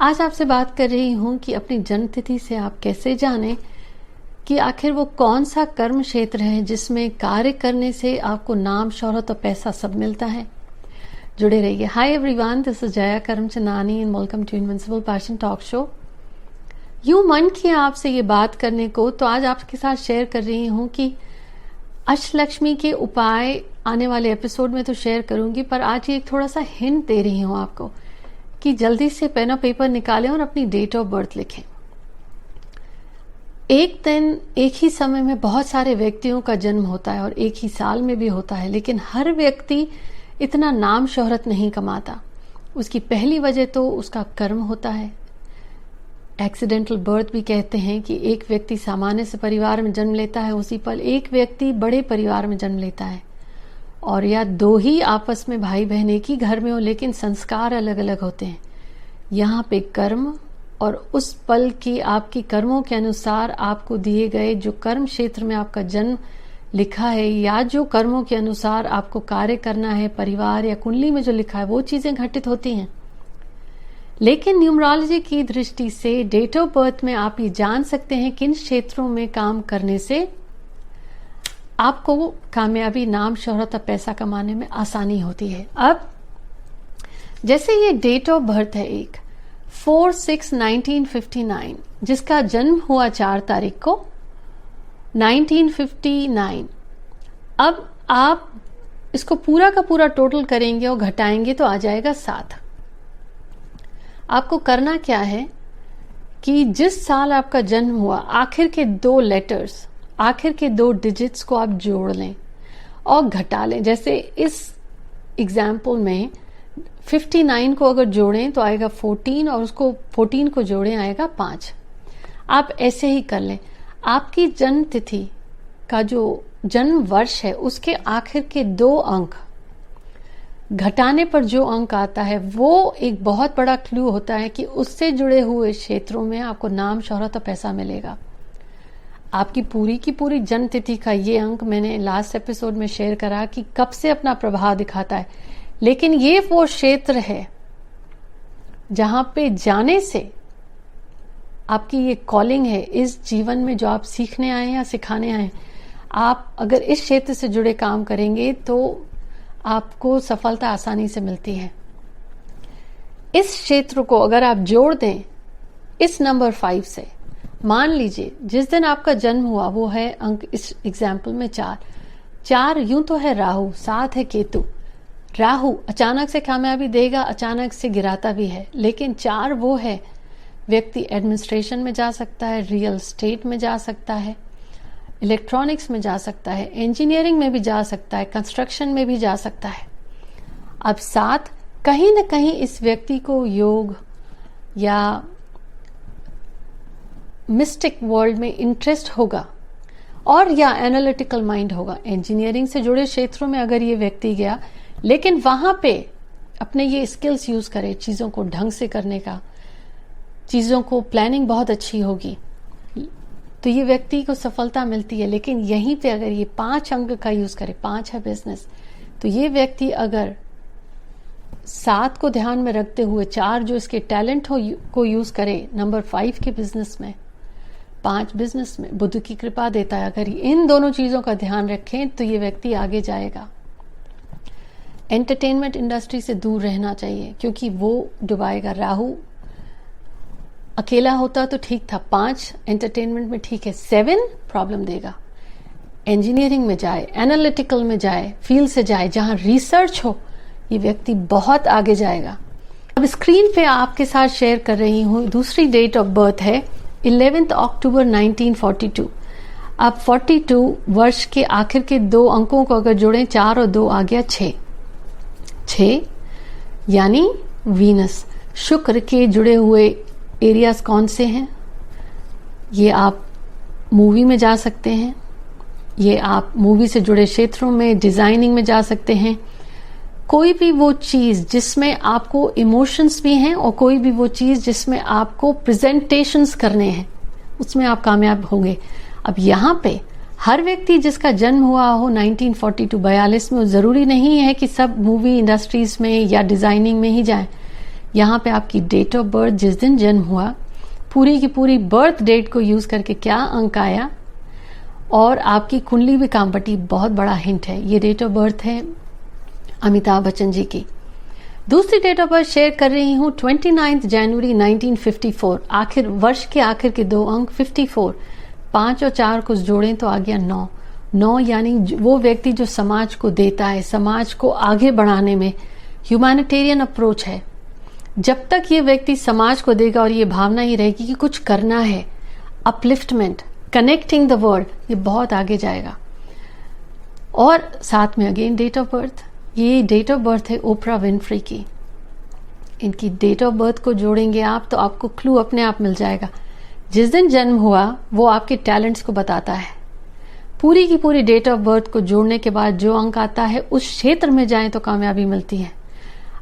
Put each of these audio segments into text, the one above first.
आज आपसे बात कर रही हूं कि अपनी जन्म तिथि से आप कैसे जानें कि आखिर वो कौन सा कर्म क्षेत्र है जिसमें कार्य करने से आपको नाम, शोहरत और पैसा सब मिलता है। जुड़े रहिए। Hi everyone, this is Jaya Karamchandani and welcome to invincible passion talk show. यूं मन किया आपसे ये बात करने को, तो आज आपके साथ शेयर कर रही हूं कि अष्टलक्ष्मी के उपाय आने वाले एपिसोड में तो शेयर करूंगी, पर आज ये एक थोड़ा सा हिंट दे रही हूं आपको कि जल्दी से पेन और पेपर निकालें और अपनी डेट ऑफ बर्थ लिखें। एक दिन एक ही समय में बहुत सारे व्यक्तियों का जन्म होता है और एक ही साल में भी होता है, लेकिन हर व्यक्ति इतना नाम शोहरत नहीं कमाता। उसकी पहली वजह तो उसका कर्म होता है। एक्सीडेंटल बर्थ भी कहते हैं कि एक व्यक्ति सामान्य से परिवार में जन्म लेता है, उसी पल एक व्यक्ति बड़े परिवार में जन्म लेता है, और या दो ही आपस में भाई बहन एक ही घर में हो लेकिन संस्कार अलग अलग होते हैं। यहाँ पे कर्म और उस पल की आपकी कर्मों के अनुसार आपको दिए गए जो कर्म क्षेत्र में आपका जन्म लिखा है, या जो कर्मों के अनुसार आपको कार्य करना है परिवार या कुंडली में जो लिखा है, वो चीजें घटित होती हैं। लेकिन न्यूमरोलॉजी की दृष्टि से डेट ऑफ बर्थ में आप ये जान सकते हैं किन क्षेत्रों में काम करने से आपको कामयाबी, नाम, शोहरत और पैसा कमाने में आसानी होती है। अब जैसे ये डेट ऑफ बर्थ है एक 4/6/1959, जिसका जन्म हुआ 4 तारीख को 1959। अब आप इसको पूरा का पूरा टोटल करेंगे और घटाएंगे तो आ जाएगा 7। आपको करना क्या है कि जिस साल आपका जन्म हुआ, आखिर के 2 लेटर्स, आखिर के 2 डिजिट्स को आप जोड़ लें और घटा लें। जैसे इस एग्जाम्पल में 59 को अगर जोड़ें तो आएगा 14 और उसको 14 को जोड़ें आएगा 5। आप ऐसे ही कर लें। आपकी जन्म तिथि का जो जन्म वर्ष है उसके आखिर के 2 अंक घटाने पर जो अंक आता है वो एक बहुत बड़ा क्लू होता है कि उससे जुड़े हुए क्षेत्रों में आपको नाम, शोहरत और पैसा मिलेगा। आपकी पूरी की पूरी जन्म तिथि का ये अंक मैंने लास्ट एपिसोड में शेयर करा कि कब से अपना प्रभाव दिखाता है, लेकिन ये वो क्षेत्र है जहां पे जाने से आपकी ये कॉलिंग है इस जीवन में, जो आप सीखने आए हैं या सिखाने आए हैं। आप अगर इस क्षेत्र से जुड़े काम करेंगे तो आपको सफलता आसानी से मिलती है। इस क्षेत्र को अगर आप जोड़ दें इस नंबर 5 से, मान लीजिए जिस दिन आपका जन्म हुआ वो है अंक इस एग्जाम्पल में 4 यूं तो है राहु, 7 है केतु। राहु अचानक से कामयाबी देगा, अचानक से गिराता भी है, लेकिन 4 वो है व्यक्ति एडमिनिस्ट्रेशन में जा सकता है, रियल एस्टेट में जा सकता है, इलेक्ट्रॉनिक्स में जा सकता है, इंजीनियरिंग में भी जा सकता है, कंस्ट्रक्शन में भी जा सकता है। अब 7 कहीं न कहीं इस व्यक्ति को योग या मिस्टिक वर्ल्ड में इंटरेस्ट होगा और या एनालिटिकल माइंड होगा। इंजीनियरिंग से जुड़े क्षेत्रों में अगर ये व्यक्ति गया, लेकिन वहां पे अपने ये स्किल्स यूज करे, चीजों को ढंग से करने का, चीजों को प्लानिंग बहुत अच्छी होगी, तो ये व्यक्ति को सफलता मिलती है। लेकिन यहीं पे अगर ये 5 अंक का यूज करे, 5 है बिजनेस, तो ये व्यक्ति अगर 7 को ध्यान में रखते हुए 4 जो इसके टैलेंट हो को यूज करे नंबर 5 के बिजनेस में, 5 बिजनेस में, बुद्ध की कृपा देता है। अगर इन दोनों चीजों का ध्यान रखें तो ये व्यक्ति आगे जाएगा। एंटरटेनमेंट इंडस्ट्री से दूर रहना चाहिए क्योंकि वो डुबाएगा। राहु अकेला होता तो ठीक था, 5 एंटरटेनमेंट में ठीक है, 7 प्रॉब्लम देगा। इंजीनियरिंग में जाए, एनालिटिकल में जाए, फील्ड से जाए जहां रिसर्च हो, ये व्यक्ति बहुत आगे जाएगा। अब स्क्रीन पे आपके साथ शेयर कर रही हूं दूसरी डेट ऑफ बर्थ है 11 अक्टूबर 1942। अब 42 वर्ष के आखिर के 2 अंकों को अगर जोड़ें, 4 और 2 आ गया 6 यानी वीनस, शुक्र के जुड़े हुए एरियाज कौन से हैं? ये आप मूवी में जा सकते हैं, ये आप मूवी से जुड़े क्षेत्रों में, डिजाइनिंग में जा सकते हैं। कोई भी वो चीज जिसमें आपको इमोशंस भी हैं और कोई भी वो चीज जिसमें आपको प्रेजेंटेशंस करने हैं, उसमें आप कामयाब होंगे। अब यहाँ पे हर व्यक्ति जिसका जन्म हुआ हो 1942 में, जरूरी नहीं है कि सब मूवी इंडस्ट्रीज में या डिजाइनिंग में ही जाए। यहाँ पे आपकी डेट ऑफ बर्थ, जिस दिन जन्म हुआ, पूरी की पूरी बर्थ डेट को यूज करके क्या अंक आया, और आपकी कुंडली भी काम पटी। बहुत बड़ा हिंट है। ये डेट ऑफ बर्थ है अमिताभ बच्चन जी की। दूसरी डेट ऑफ बर्थ शेयर कर रही हूं 29 जनवरी 1954। आखिर वर्ष के आखिर के 2 अंक 54, 5 और 4 को जोड़ें तो आ गया 9। 9 यानी वो व्यक्ति जो समाज को देता है, समाज को आगे बढ़ाने में ह्यूमैनिटेरियन अप्रोच है। जब तक ये व्यक्ति समाज को देगा और ये भावना ही रहेगी कि कुछ करना है, अपलिफ्टमेंट, कनेक्टिंग द वर्ल्ड, ये बहुत आगे जाएगा। और साथ में अगेन डेट ऑफ बर्थ, ये डेट ऑफ बर्थ है ओपरा विनफ्री की। इनकी डेट ऑफ बर्थ को जोड़ेंगे आप तो आपको क्लू अपने आप मिल जाएगा। जिस दिन जन्म हुआ वो आपके टैलेंट्स को बताता है। पूरी की पूरी डेट ऑफ बर्थ को जोड़ने के बाद जो अंक आता है उस क्षेत्र में जाएं तो कामयाबी मिलती है।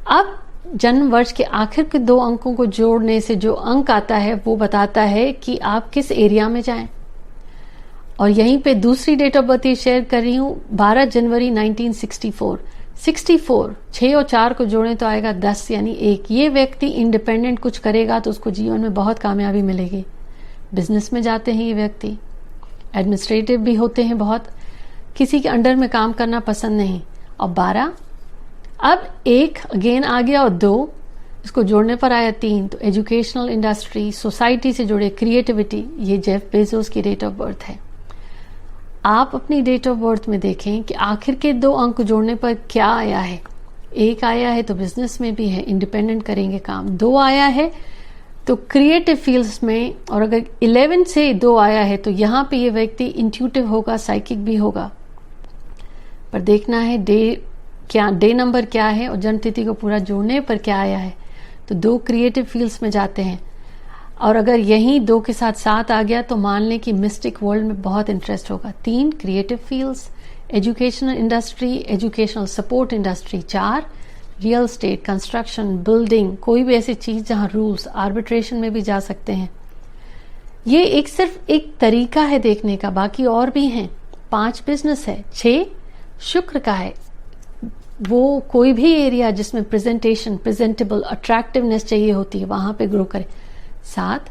अब जन्म वर्ष के आखिर के 2 अंकों को जोड़ने से जो अंक आता है वो बताता है कि आप किस एरिया में जाएं। और यहीं पे दूसरी डेट ऑफ बर्थ शेयर कर रही हूं 12 जनवरी 1964। 64, 6 और 4 को जोड़ें तो आएगा 10 यानी 1। ये व्यक्ति इंडिपेंडेंट कुछ करेगा तो उसको जीवन में बहुत कामयाबी मिलेगी। बिजनेस में जाते हैं ये व्यक्ति, एडमिनिस्ट्रेटिव भी होते हैं, बहुत किसी के अंडर में काम करना पसंद नहीं। और 12, अब 1 अगेन आ गया और 2 इसको जोड़ने पर आया 3, तो एजुकेशनल इंडस्ट्री, सोसाइटी से जुड़े, क्रिएटिविटी, ये जेफ बेजोस की डेट ऑफ बर्थ है। आप अपनी डेट ऑफ बर्थ में देखें कि आखिर के 2 अंक जोड़ने पर क्या आया है। 1 आया है तो बिजनेस में भी है, इंडिपेंडेंट करेंगे काम। 2 आया है तो क्रिएटिव फील्ड्स में, और अगर 11 से 2 आया है तो यहाँ पे ये व्यक्ति इंट्यूटिव होगा, साइकिक भी होगा। पर देखना है डे नंबर क्या है और जन्म तिथि को पूरा जोड़ने पर क्या आया है। तो 2 क्रिएटिव फील्ड्स में जाते हैं, और अगर यहीं 2 के साथ 7 आ गया तो मान लें कि मिस्टिक वर्ल्ड में बहुत इंटरेस्ट होगा। 3 creative fields, educational industry, educational support industry. 4 real estate, construction, building, कोई भी ऐसी चीज जहां रूल्स, आर्बिट्रेशन में भी जा सकते हैं। ये सिर्फ एक तरीका है देखने का, बाकी और भी हैं। 5 बिजनेस है। 6 शुक्र का है, वो कोई भी एरिया जिसमें प्रेजेंटेशन, प्रेजेंटेबल, अट्रैक्टिवनेस चाहिए होती है वहां पे ग्रो करे। 7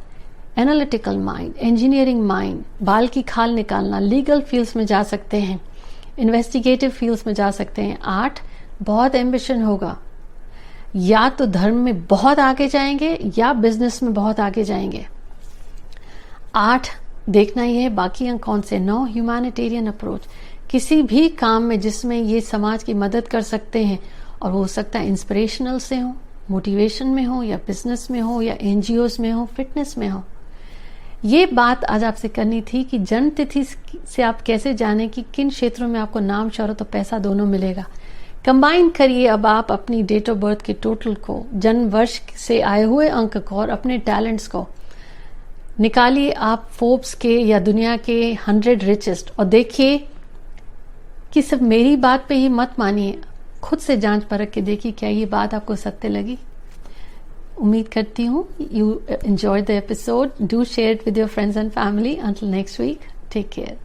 एनालिटिकल माइंड, इंजीनियरिंग माइंड, बाल की खाल निकालना, लीगल फील्ड्स में जा सकते हैं, इन्वेस्टिगेटिव फील्ड्स में जा सकते हैं। 8 बहुत एम्बिशन होगा, या तो धर्म में बहुत आगे जाएंगे या बिजनेस में बहुत आगे जाएंगे। 8 देखना ही है, बाकी अंक कौन से। 9 ह्यूमैनिटेरियन अप्रोच, किसी भी काम में जिसमें ये समाज की मदद कर सकते हैं, और वो हो सकता है इंस्पिरेशनल से हो, मोटिवेशन में हो, या बिजनेस में हो, या एनजीओज में हो, फिटनेस में हो। ये बात आज आपसे करनी थी कि जन्म तिथि से आप कैसे जाने कि किन क्षेत्रों में आपको नाम, शौहरत और पैसा दोनों मिलेगा। कंबाइन करिए अब आप अपनी डेट ऑफ बर्थ के टोटल को, जन्म वर्ष से आए हुए अंक को और अपने टैलेंट्स को निकालिए आप फोर्ब्स के या दुनिया के 100 रिचेस्ट, और देखिए कि सिर्फ मेरी बात पे ही मत मानिए, खुद से जांच परख के देखिए क्या ये बात आपको सत्य लगी। उम्मीद करती हूँ you enjoyed the episode. Do share it with your friends and family. Until next week, take care.